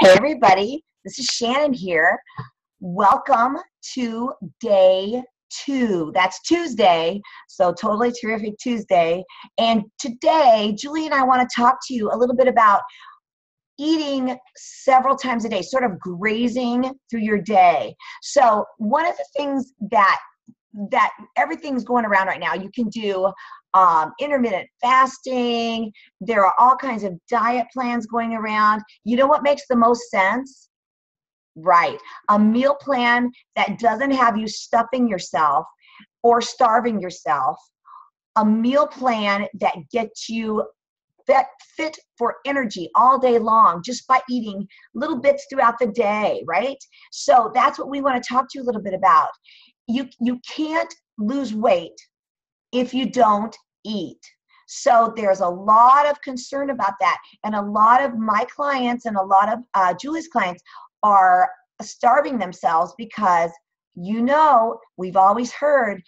Hey everybody, this is Shannon here. Welcome to day 2. That's Tuesday, so totally terrific Tuesday. And today, Julie and I want to talk to you a little bit about eating several times a day, sort of grazing through your day. So one of the things that everything's going around right now, you can do intermittent fasting. There are all kinds of diet plans going around. You know what makes the most sense? Right. A meal plan that doesn't have you stuffing yourself or starving yourself. A meal plan that gets you fit for energy all day long just by eating little bits throughout the day, right? So that's what we want to talk to you a little bit about. You can't lose weight if you don't eat. So there's a lot of concern about that. And a lot of my clients and a lot of Julie's clients are starving themselves because, we've always heard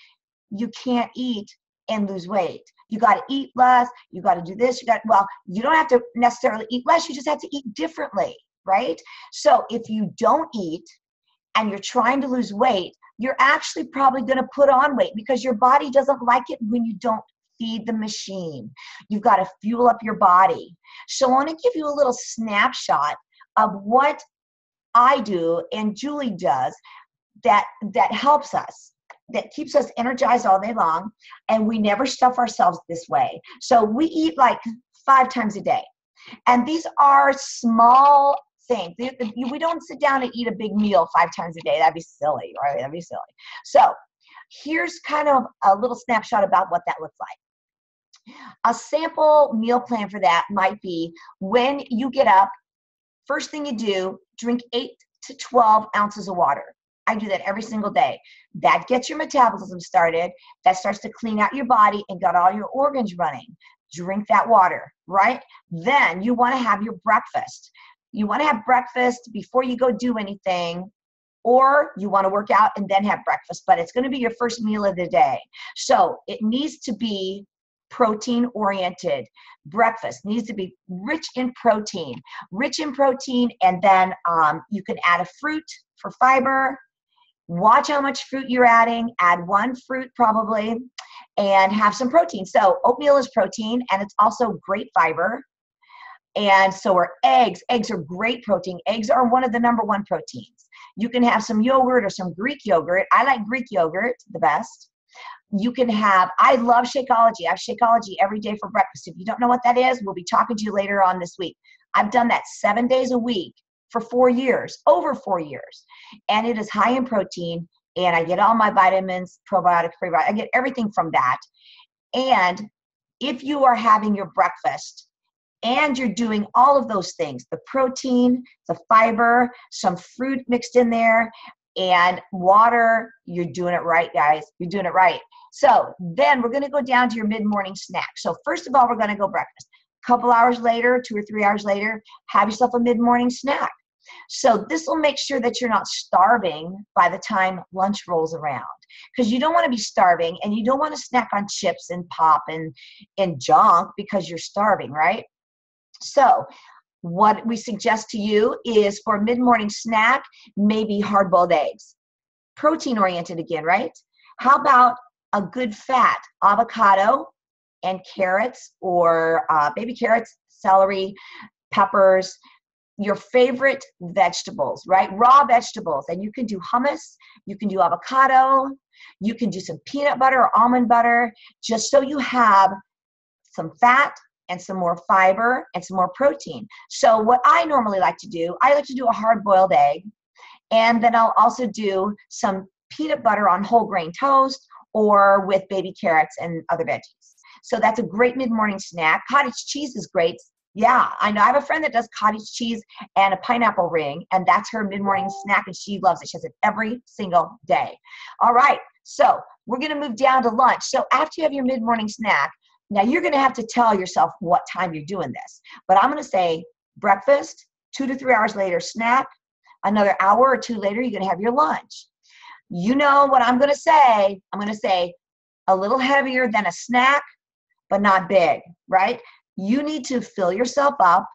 you can't eat and lose weight. You got to eat less. You got to do this. You don't have to necessarily eat less. You just have to eat differently, right? So if you don't eat and you're trying to lose weight, you're actually probably going to put on weight because your body doesn't like it when you don't feed the machine. You've got to fuel up your body. So I want to give you a little snapshot of what I do and Julie does that helps us, that keeps us energized all day long, and we never stuff ourselves this way. So we eat like 5 times a day. And these are small things. We don't sit down and eat a big meal 5 times a day. That'd be silly, right? That'd be silly. So here's kind of a little snapshot about what that looks like. A sample meal plan for that might be when you get up, first thing you do, drink 8 to 12 ounces of water. I do that every single day. That gets your metabolism started. That starts to clean out your body and got all your organs running. Drink that water, right? Then you want to have your breakfast. You want to have breakfast before you go do anything, or you want to work out and then have breakfast, but it's going to be your first meal of the day. So it needs to be protein oriented. Breakfast needs to be rich in protein, and then you can add a fruit for fiber. Watch how much fruit you're adding. Add 1 fruit probably, and have some protein. So oatmeal is protein, and it's also great fiber. And so are eggs. Eggs are great protein. Eggs are one of the number 1 proteins. You can have some yogurt or some Greek yogurt. I like Greek yogurt the best. You can have, I love Shakeology. I have Shakeology every day for breakfast. If you don't know what that is, we'll be talking to you later on this week. I've done that 7 days a week for 4 years, over 4 years. And it is high in protein, and I get all my vitamins, probiotics, prebiotics. I get everything from that. And if you are having your breakfast and you're doing all of those things, the protein, the fiber, some fruit mixed in there, and water, you're doing it right, guys. You're doing it right. So then we're going to go down to your mid-morning snack. So first of all, we're going to go breakfast. A couple hours later, 2 or 3 hours later, have yourself a mid-morning snack. So this will make sure that you're not starving by the time lunch rolls around, because you don't want to be starving, and you don't want to snack on chips and pop and junk because you're starving, right? So what we suggest to you is for a mid-morning snack, maybe hard-boiled eggs. Protein-oriented again, right? How about a good fat avocado and carrots, or baby carrots, celery, peppers, your favorite vegetables, right? Raw vegetables. And you can do hummus, you can do avocado, you can do some peanut butter or almond butter, just so you have some fat and some more fiber and some more protein. So what I normally like to do, I like to do a hard-boiled egg, and then I'll also do some peanut butter on whole grain toast or with baby carrots and other veggies. So that's a great mid-morning snack. Cottage cheese is great. Yeah, I know. I have a friend that does cottage cheese and a pineapple ring, and that's her mid-morning snack, and she loves it. She has it every single day. All right, so we're going to move down to lunch. So after you have your mid-morning snack, now you're going to have to tell yourself what time you're doing this. But I'm going to say breakfast, 2 to 3 hours later, snack, another hour or 2 later, you're going to have your lunch. You know what I'm going to say? I'm going to say a little heavier than a snack, but not big, right? You need to fill yourself up,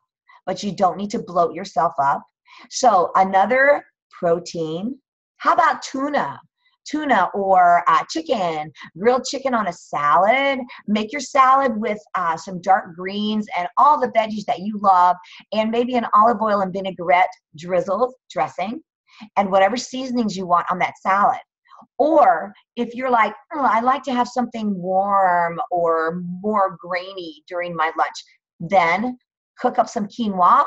but you don't need to bloat yourself up. So another protein, how about tuna? Tuna or chicken, grilled chicken on a salad. Make your salad with some dark greens and all the veggies that you love, and maybe an olive oil and vinaigrette drizzled dressing, and whatever seasonings you want on that salad. Or if you're like, oh, I like to have something warm or more grainy during my lunch, then cook up some quinoa,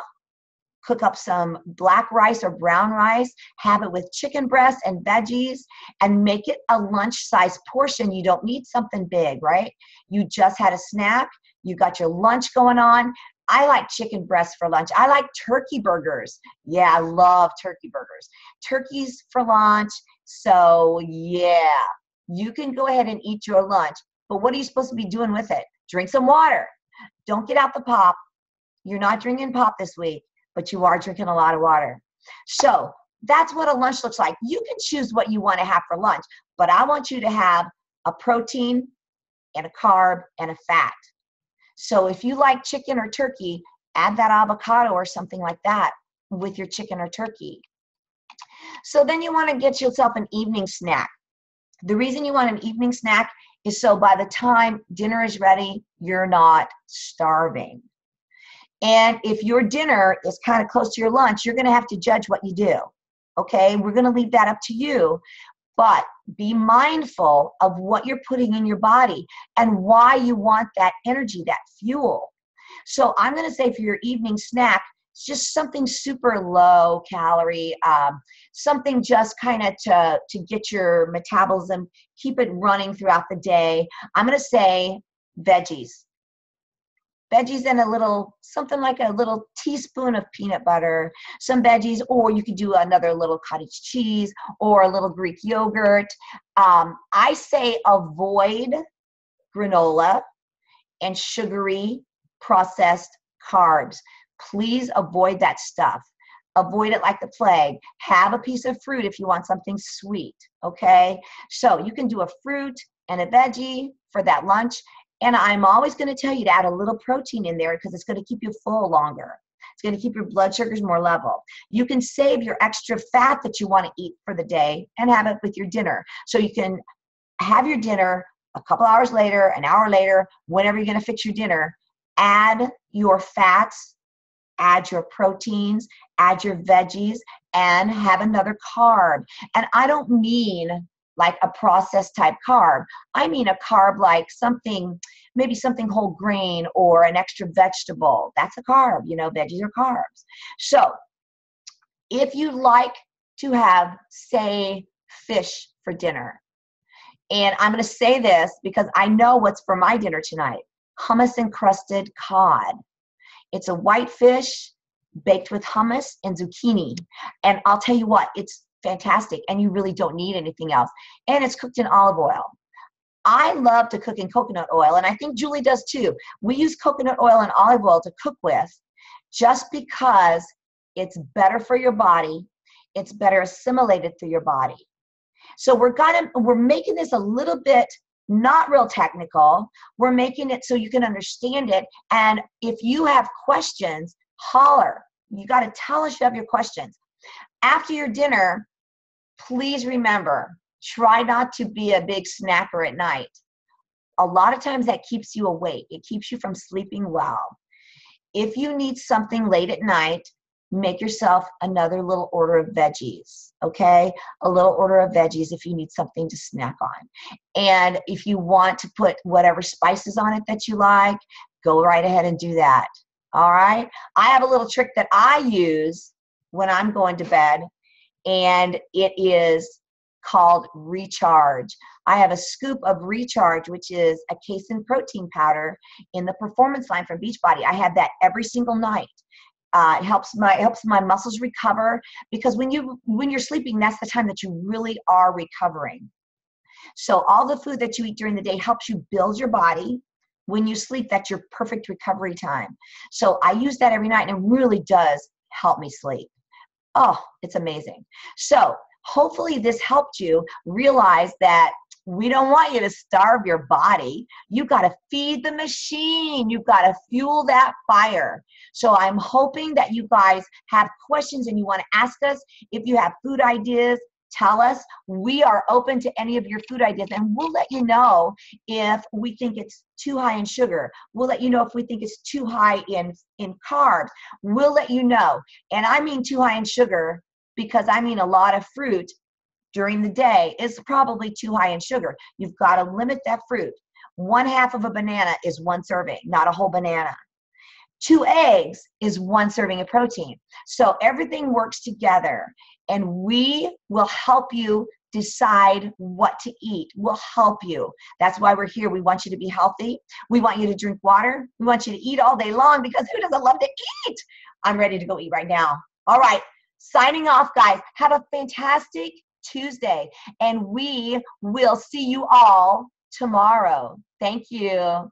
cook up some black rice or brown rice, have it with chicken breast and veggies, and make it a lunch-size portion. You don't need something big, right? You just had a snack, you got your lunch going on. I like chicken breast for lunch. I like turkey burgers. Yeah, I love turkey burgers. Turkeys for lunch. So yeah, you can go ahead and eat your lunch, but what are you supposed to be doing with it? Drink some water. Don't get out the pop. You're not drinking pop this week, but you are drinking a lot of water. So that's what a lunch looks like. You can choose what you want to have for lunch, but I want you to have a protein and a carb and a fat. So if you like chicken or turkey, add that avocado or something like that with your chicken or turkey. So then you want to get yourself an evening snack. The reason you want an evening snack is so by the time dinner is ready, you're not starving. And if your dinner is kind of close to your lunch, you're going to have to judge what you do. Okay, we're going to leave that up to you. But be mindful of what you're putting in your body and why you want that energy, that fuel. So I'm going to say for your evening snack, it's just something super low calorie, something just kind of to get your metabolism, keep it running throughout the day. I'm going to say veggies. Veggies and a little, something like a little teaspoon of peanut butter, some veggies, or you could do another little cottage cheese or a little Greek yogurt. I say avoid granola and sugary processed carbs. Please avoid that stuff. Avoid it like the plague. Have a piece of fruit if you want something sweet, okay? So you can do a fruit and a veggie for that lunch. And I'm always going to tell you to add a little protein in there because it's going to keep you full longer. It's going to keep your blood sugars more level. You can save your extra fat that you want to eat for the day and have it with your dinner. So you can have your dinner a couple hours later, an hour later, whenever you're going to fix your dinner. Add your fats, add your proteins, add your veggies, and have another carb. And I don't mean like a processed type carb. I mean a carb like something, maybe something whole grain or an extra vegetable. That's a carb, you know, veggies are carbs. So if you like to have, say, fish for dinner, and I'm going to say this because I know what's for my dinner tonight, hummus encrusted cod. It's a white fish baked with hummus and zucchini. And I'll tell you what, it's fantastic, and you really don't need anything else. And it's cooked in olive oil. I love to cook in coconut oil, and I think Julie does too. We use coconut oil and olive oil to cook with just because it's better for your body. It's better assimilated through your body. So we're making this a little bit not real technical. We're making it so you can understand it. And if you have questions, holler. You got to tell us you have your questions. After your dinner, please remember, try not to be a big snacker at night. A lot of times that keeps you awake. It keeps you from sleeping well. If you need something late at night, make yourself another little order of veggies, okay? A little order of veggies if you need something to snack on. And if you want to put whatever spices on it that you like, go right ahead and do that, all right? I have a little trick that I use when I'm going to bed, and it is called Recharge. I have a scoop of Recharge, which is a casein protein powder in the Performance line from Beachbody. I have that every single night. It helps my muscles recover, because when you're sleeping, that's the time that you really are recovering. So all the food that you eat during the day helps you build your body. When you sleep, that's your perfect recovery time. So I use that every night, and it really does help me sleep. Oh, it's amazing. So hopefully this helped you realize that We don't want you to starve your body. You got to feed the machine. You've got to fuel that fire. So I'm hoping that you guys have questions and you want to ask us. If you have food ideas, tell us. We are open to any of your food ideas, and we'll let you know if we think it's too high in sugar. We'll let you know if we think it's too high in carbs. We'll let you know. And I mean too high in sugar because I mean a lot of fruit during the day is probably too high in sugar. You've got to limit that fruit. 1/2 of a banana is 1 serving, not a whole banana. 2 eggs is 1 serving of protein. So everything works together, and we will help you decide what to eat. We'll help you. That's why we're here. We want you to be healthy. We want you to drink water. We want you to eat all day long, because who doesn't love to eat? I'm ready to go eat right now. All right, signing off, guys. Have a fantastic Tuesday, and we will see you all tomorrow. Thank you.